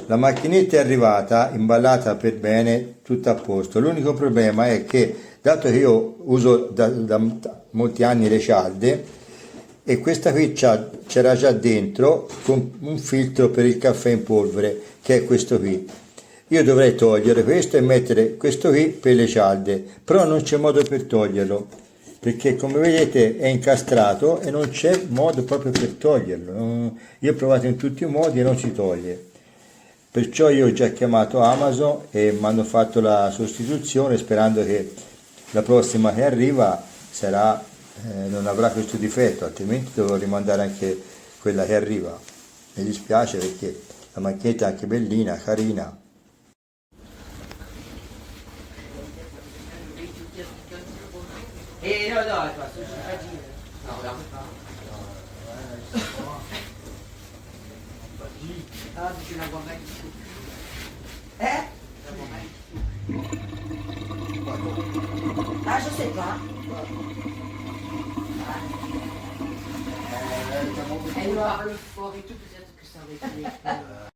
La macchinetta è arrivata, imballata per bene, tutto a posto. L'unico problema è che, dato che io uso da molti anni le cialde, e questa qui c'era già dentro con un filtro per il caffè in polvere, che è questo qui. Io dovrei togliere questo e mettere questo qui per le cialde, però non c'è modo per toglierlo, perché come vedete è incastrato e non c'è modo proprio per toglierlo. Io ho provato in tutti i modi e non si toglie. Perciò io ho già chiamato Amazon e mi hanno fatto la sostituzione, sperando che la prossima che arriva sarà, non avrà questo difetto, altrimenti devo rimandare anche quella che arriva. Mi dispiace perché la macchinetta è anche bellina, carina. No, sto cittadino. No, la ah, dice una guarda di su. La guarda di su. Ah, je sais pas. Elle parle fort et tout, peut-être que ça va être